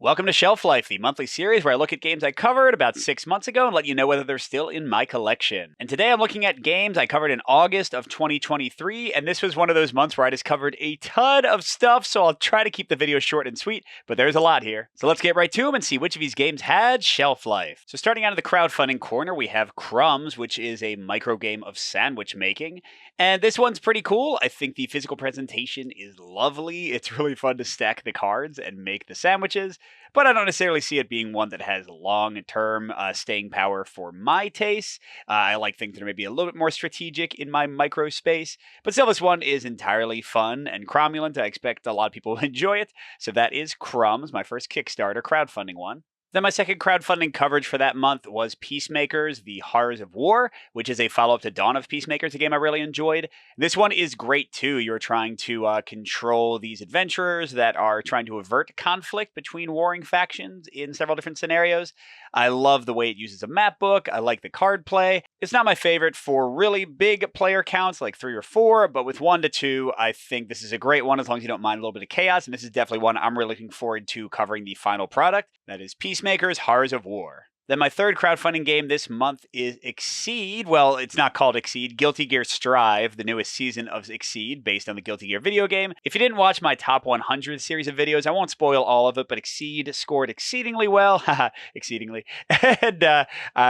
Welcome to Shelf Life, the monthly series where I look at games I covered about 6 months ago and let you know whether they're still in my collection. And today I'm looking at games I covered in August of 2023, and this was one of those months where I just covered a ton of stuff, so I'll try to keep the video short and sweet, but there's a lot here. So let's get right to them and see which of these games had shelf life. So starting out of the crowdfunding corner, we have Crumbs, which is a micro game of sandwich making. And this one's pretty cool. I think the physical presentation is lovely. It's really fun to stack the cards and make the sandwiches, but I don't necessarily see it being one that has long-term staying power for my taste. I like things that are maybe a little bit more strategic in my micro space, but still this one is entirely fun and cromulent. I expect a lot of people will enjoy it. So that is Crumbs, my first Kickstarter crowdfunding one. Then my second crowdfunding coverage for that month was Peacemakers, The Horrors of War, which is a follow-up to Dawn of Peacemakers, a game I really enjoyed. This one is great too. You're trying to control these adventurers that are trying to avert conflict between warring factions in several different scenarios. I love the way it uses a map book. I like the card play. It's not my favorite for really big player counts, like 3 or 4, but with 1 to 2, I think this is a great one as long as you don't mind a little bit of chaos, and this is definitely one I'm really looking forward to covering the final product. That is Peacemakers, Horrors of War. Then my third crowdfunding game this month is Exceed. Well, it's not called Exceed. Guilty Gear Strive, the newest season of Exceed, based on the Guilty Gear video game. If you didn't watch my top 100 series of videos, I won't spoil all of it, but Exceed scored exceedingly well. Haha, exceedingly. And I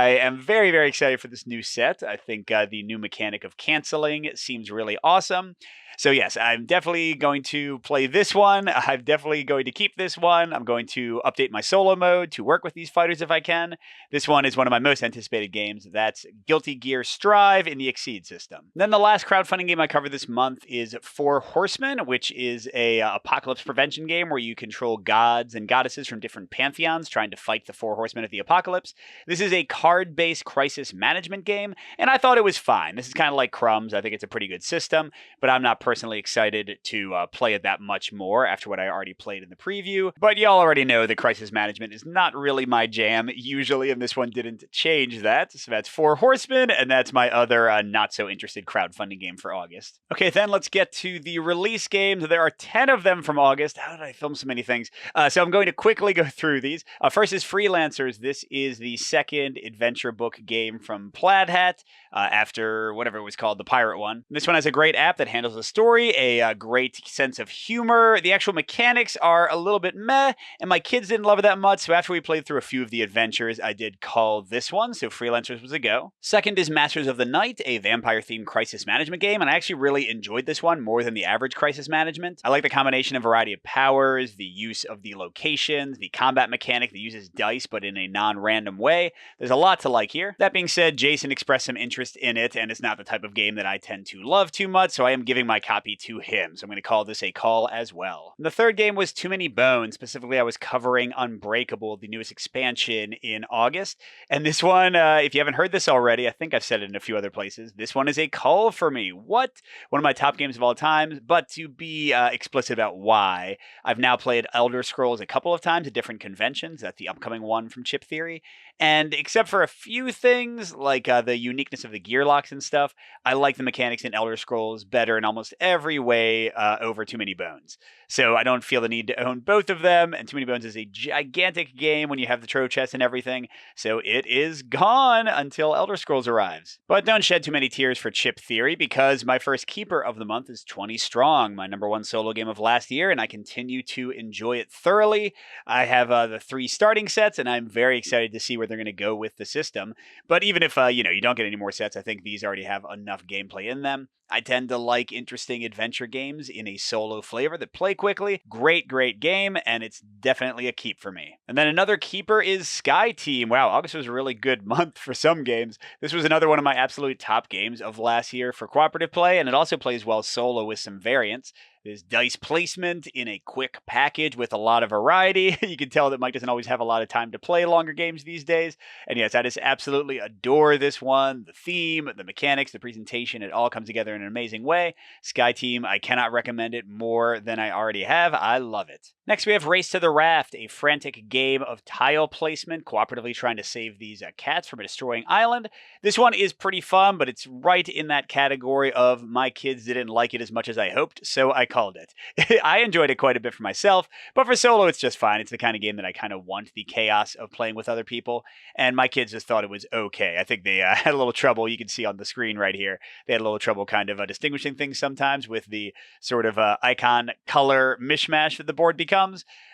am very, very excited for this new set. I think the new mechanic of canceling seems really awesome. So yes, I'm definitely going to play this one. I'm definitely going to keep this one. I'm going to update my solo mode to work with these fighters if I can. This one is one of my most anticipated games. That's Guilty Gear Strive in the Exceed system. Then the last crowdfunding game I covered this month is For Horsemen, which is a apocalypse prevention game where you control gods and goddesses from different pantheons trying to fight the 4 horsemen of the apocalypse. This is a card-based crisis management game, and I thought it was fine. This is kind of like Crumbs. I think it's a pretty good system, but I'm not personally excited to play it that much more after what I already played in the preview. But y'all already know that crisis management is not really my jam usually, and this one didn't change that. So that's 4 Horsemen, and that's my other not so interested crowdfunding game for August. Okay, then let's get to the release games. There are 10 of them from August. How did I film so many things? So I'm going to quickly go through these. First is Freelancers. This is the second adventure book game from Plaid Hat after whatever it was called, the pirate one. This one has a great app that handles the story, a great sense of humor. The actual mechanics are a little bit meh, and my kids didn't love it that much, so after we played through a few of the adventures, I did call this one, so Freelancers was a go. Second is Masters of the Night, a vampire-themed crisis management game, and I actually really enjoyed this one more than the average crisis management. I like the combination of variety of powers, the use of the locations, the combat mechanic that uses dice but in a non-random way. There's a lot to like here. That being said, Jason expressed some interest in it, and it's not the type of game that I tend to love too much, so I am giving my copy to him, so I'm going to call this a call as well. And the third game was Too Many Bones. Specifically, I was covering Unbreakable, the newest expansion in August, and this one, if you haven't heard this already, I think I've said it in a few other places, this one is a call for me. What? One of my top games of all time, but to be explicit about why, I've now played Elder Scrolls a couple of times at different conventions. That's the upcoming one from Chip Theory, and except for a few things, like the uniqueness of the gear locks and stuff, I like the mechanics in Elder Scrolls better in almost every way over Too Many Bones. So I don't feel the need to own both of them, and Too Many Bones is a gigantic game when you have the trove chest and everything, so it is gone until Elder Scrolls arrives. But don't shed too many tears for Chip Theory, because my first keeper of the month is 20 Strong, my #1 solo game of last year, and I continue to enjoy it thoroughly. I have the 3 starting sets, and I'm very excited to see where they're going to go with the system. But even if you don't get any more sets, I think these already have enough gameplay in them. I tend to like interesting adventure games in a solo flavor that play quickly. Great, great game, and it's definitely a keep for me. And then another keeper is Sky Team. Wow, August was a really good month for some games. This was another one of my absolute top games of last year for cooperative play, and it also plays well solo with some variants. There's dice placement in a quick package with a lot of variety. You can tell that Mike doesn't always have a lot of time to play longer games these days. And yes, I just absolutely adore this one. The theme, the mechanics, the presentation, it all comes together in an amazing way. Sky Team, I cannot recommend it more than I already have. I love it. Next, we have Race to the Raft, a frantic game of tile placement, cooperatively trying to save these cats from a destroying island. This one is pretty fun, but it's right in that category of my kids didn't like it as much as I hoped, so I called it. I enjoyed it quite a bit for myself, but for solo, it's just fine. It's the kind of game that I kind of want the chaos of playing with other people, and my kids just thought it was okay. I think they had a little trouble. You can see on the screen right here, they had a little trouble kind of distinguishing things sometimes with the sort of icon color mishmash that the board becomes.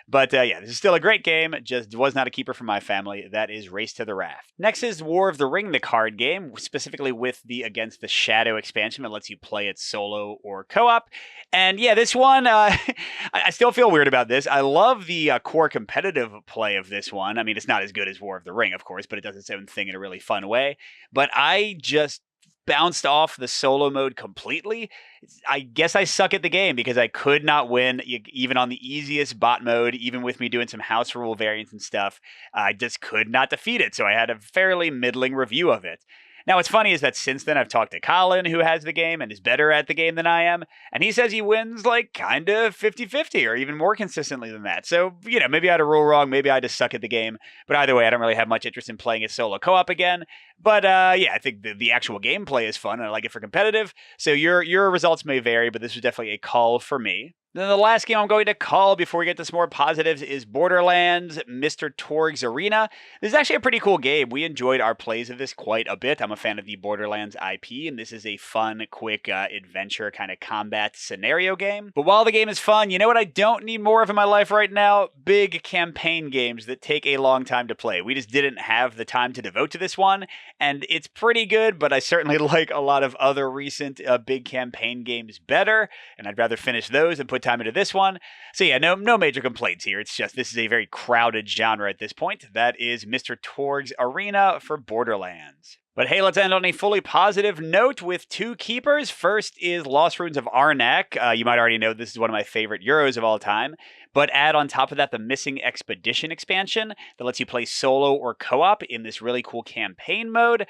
But yeah, this is still a great game. Just was not a keeper for my family. That is Race to the Raft. Next is War of the Ring, the card game, specifically with the Against the Shadow expansion that lets you play it solo or co-op. And yeah, this one, I still feel weird about this. I love the core competitive play of this one. I mean, it's not as good as War of the Ring, of course, but it does its own thing in a really fun way. But I just bounced off the solo mode completely. I guess I suck at the game because I could not win even on the easiest bot mode, even with me doing some house rule variants and stuff. I just could not defeat it, so I had a fairly middling review of it. Now, what's funny is that since then I've talked to Colin, who has the game and is better at the game than I am, and he says he wins like kind of 50-50 or even more consistently than that. So, you know, maybe I had a rule wrong, maybe I just suck at the game, but either way, I don't really have much interest in playing it solo co-op again. But yeah, I think the actual gameplay is fun and I like it for competitive, so your results may vary, but this was definitely a call for me. Then the last game I'm going to call before we get to some more positives is Borderlands, Mr. Torg's Arena. This is actually a pretty cool game. We enjoyed our plays of this quite a bit. I'm a fan of the Borderlands IP, and this is a fun, quick adventure kind of combat scenario game. But while the game is fun, you know what I don't need more of in my life right now? Big campaign games that take a long time to play. We just didn't have the time to devote to this one, and it's pretty good, but I certainly like a lot of other recent big campaign games better, and I'd rather finish those and put time into this one. So yeah, no major complaints here. It's just this is a very crowded genre at this point. That is Mr. Torg's Arena for Borderlands. But hey, let's end on a fully positive note with two keepers. First is Lost Ruins of Arnak. You might already know this is one of my favorite Euros of all time. But add on top of that the Missing Expedition expansion that lets you play solo or co-op in this really cool campaign mode.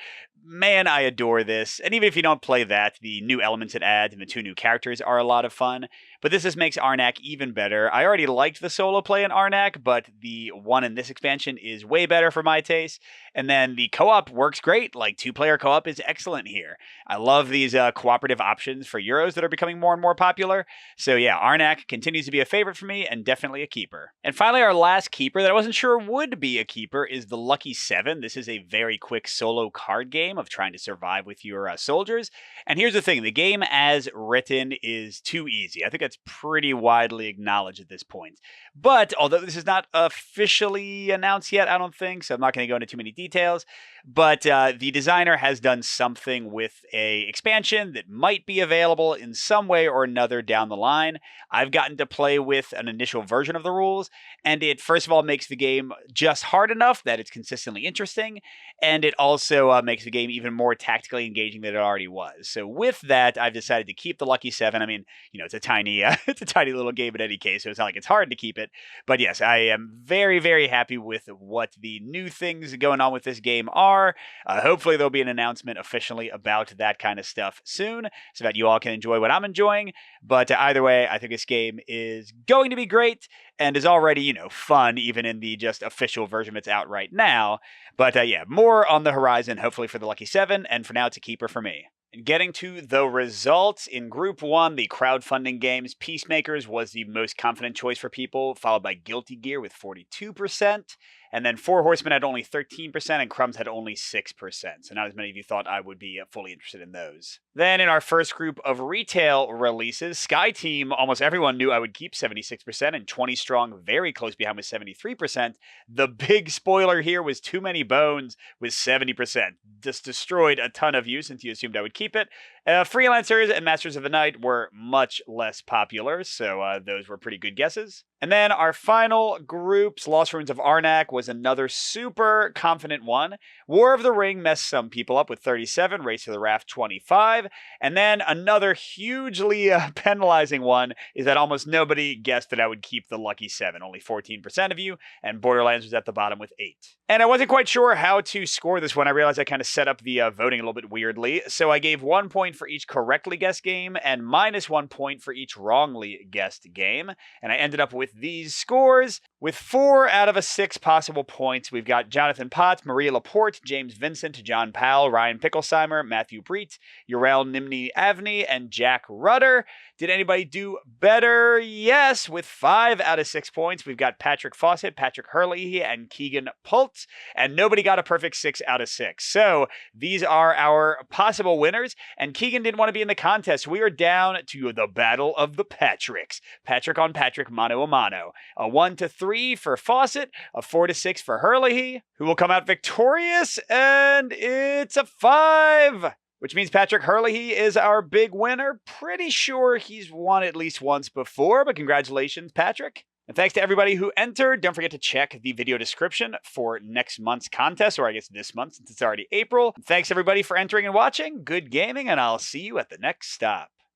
Man, I adore this. And even if you don't play that, the new elements it adds and the two new characters are a lot of fun. But this just makes Arnak even better. I already liked the solo play in Arnak, but the one in this expansion is way better for my taste. And then the co-op works great. Like, two-player co-op is excellent here. I love these cooperative options for Euros that are becoming more and more popular. So yeah, Arnak continues to be a favorite for me and definitely a keeper. And finally, our last keeper that I wasn't sure would be a keeper is the Lucky 7. This is a very quick solo card game of trying to survive with your soldiers. And here's the thing, the game as written is too easy. I think that's pretty widely acknowledged at this point. But although this is not officially announced yet, I don't think, so I'm not going to go into too many details. But the designer has done something with a expansion that might be available in some way or another down the line. I've gotten to play with an initial version of the rules, and it first of all makes the game just hard enough that it's consistently interesting, and it also makes the game even more tactically engaging than it already was. So with that, I've decided to keep the Lucky 7. I mean, you know, it's a tiny little game in any case, so it's not like it's hard to keep it. But yes, I am very, very happy with what the new things going on with this game are. Hopefully there'll be an announcement officially about that kind of stuff soon so that you all can enjoy what I'm enjoying. But either way, I think this game is going to be great and is already, you know, fun even in the just official version that's out right now. But yeah, more on the horizon hopefully for the Lucky 7, and for now it's a keeper for me. Getting to the results, in Group 1, the crowdfunding games, Peacemakers was the most confident choice for people, followed by Guilty Gear with 42%, and then 4 Horsemen had only 13%, and Crumbs had only 6%, so not as many of you thought I would be fully interested in those. Then in our first group of retail releases, Sky Team, almost everyone knew I would keep 76%, and 20 Strong very close behind with 73%. The big spoiler here was Too Many Bones with 70%. Just destroyed a ton of you since you assumed I would keep it. Freelancers and Masters of the Night were much less popular, so those were pretty good guesses. And then our final groups, Lost Ruins of Arnak was another super confident one. War of the Ring messed some people up with 37, Race to the Raft 25, and then another hugely penalizing one is that almost nobody guessed that I would keep the Lucky 7, only 14% of you, and Borderlands was at the bottom with 8. And I wasn't quite sure how to score this one. I realized I kind of set up the voting a little bit weirdly, so I gave 1 point for each correctly guessed game and -1 point for each wrongly guessed game, and I ended up with these scores. With 4 out of 6 possible points, we've got Jonathan Potts, Maria Laporte, James Vincent, John Powell, Ryan Picklesheimer, Matthew Breet, Urel Nimni Avni, and Jack Rudder. Did anybody do better? Yes, with 5 out of 6 points, we've got Patrick Fawcett, Patrick Hurley, and Keegan Pultz, and nobody got a perfect 6 out of 6. So these are our possible winners, and Keegan didn't want to be in the contest. We are down to the battle of the Patricks. Patrick on Patrick, mano a mano. A 1 to 3 for Fawcett, a 4 to 6 for Hurley, who will come out victorious, and it's a 5. Which means Patrick Hurley is our big winner. Pretty sure he's won at least once before, but congratulations, Patrick. And thanks to everybody who entered. Don't forget to check the video description for next month's contest, or I guess this month since it's already April. And thanks everybody for entering and watching. Good gaming, and I'll see you at the next stop.